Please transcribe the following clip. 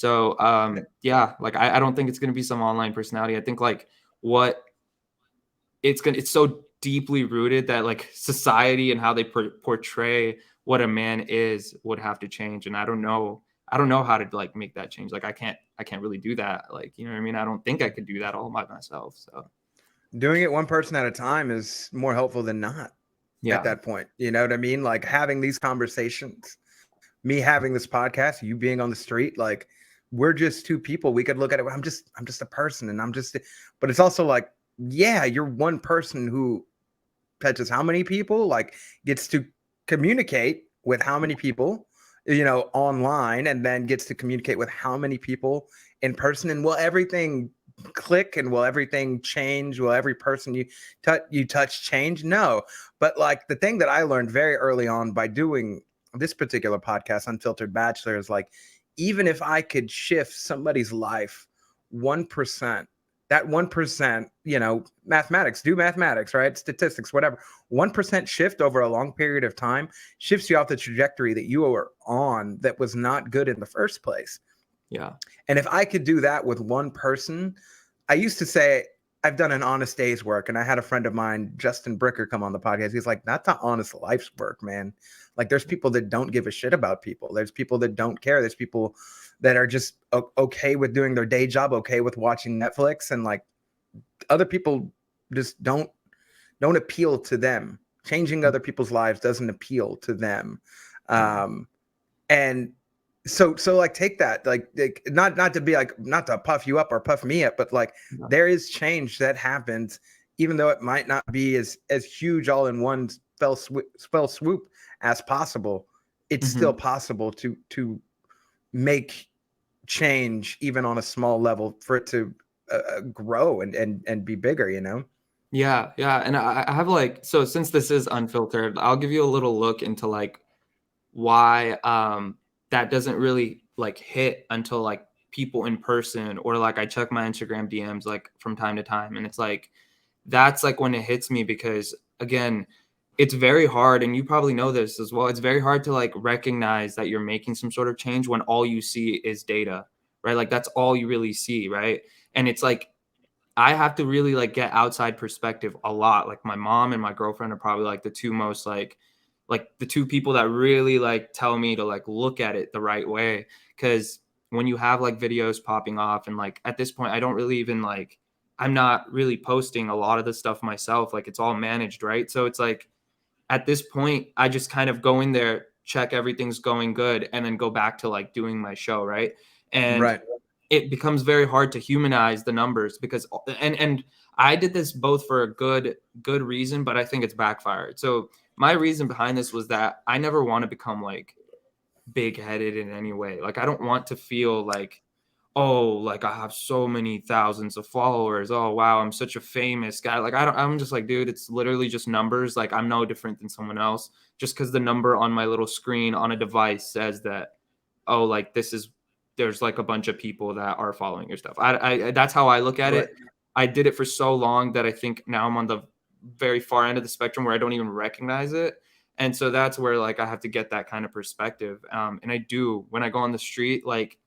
So yeah, like I don't think it's gonna be some online personality. I think like what it's so deeply rooted that like society and how they portray what a man is would have to change. And I don't know how to like make that change. Like I can't really do that. Like, you know what I mean? I don't think I could do that all by myself. So Doing it one person at a time is more helpful than not at yeah. that point. You know what I mean? Like having these conversations, me having this podcast, you being on the street, like we're just two people. We could look at it. I'm just a person and but it's also like, yeah, you're one person who touches how many people, like gets to communicate with how many people, online, and then gets to communicate with how many people in person. And will everything click, and will everything change? Will every person you touch change? No. But like the thing that I learned very early on by doing this particular podcast, Unfiltered Bachelor, is like, even if I could shift somebody's life 1%, that 1%, mathematics, do mathematics, right? Statistics, whatever. 1% shift over a long period of time shifts you off the trajectory that you were on that was not good in the first place. Yeah. And if I could do that with one person, I used to say, I've done an honest day's work. And I had a friend of mine, Justin Bricker, come on the podcast. He's like, that's not honest life's work, man. Like, there's people that don't give a shit about people. There's people that don't care. There's people that are just okay with doing their day job, okay with watching Netflix, and like other people just don't appeal to them. Changing other people's lives doesn't appeal to them. Yeah. And so like take that, like not to be like, not to puff you up or puff me up, but like Yeah. there is change that happens, even though it might not be as huge all in one fell swoop as possible. It's still Mhm. possible to make change even on a small level for it to grow and be bigger. Yeah, yeah. And I have like, so since this is unfiltered, I'll give you a little look into like why that doesn't really like hit until like people in person, or like I check my Instagram DMs like from time to time, and it's like that's like when it hits me, because again, it's very hard, and you probably know this as well, it's very hard to like recognize that you're making some sort of change when all you see is data, right? Like that's all you really see, right? And it's like I have to really like get outside perspective a lot. Like my mom and my girlfriend are probably like the two most like the two people that really like tell me to like look at it the right way. Cause when you have like videos popping off, and like at this point I don't really even like, I'm not really posting a lot of the stuff myself. Like it's all managed, right? So it's like at this point I just kind of go in there, check everything's going good, and then go back to like doing my show, right? And Right. it becomes very hard to humanize the numbers, because and I did this both for a good reason, but I think it's backfired. So my reason behind this was that I never want to become like big headed in any way. Like I don't want to feel like, oh, like I have so many thousands of followers. Oh wow, I'm such a famous guy. Like I'm just like, dude, it's literally just numbers. Like I'm no different than someone else. Just because the number on my little screen on a device says that, oh, like this is, there's like a bunch of people that are following your stuff. I that's how I look at Right. it. I did it for so long that I think now I'm on the very far end of the spectrum where I don't even recognize it. And so that's where like I have to get that kind of perspective. And I do when I go on the street, like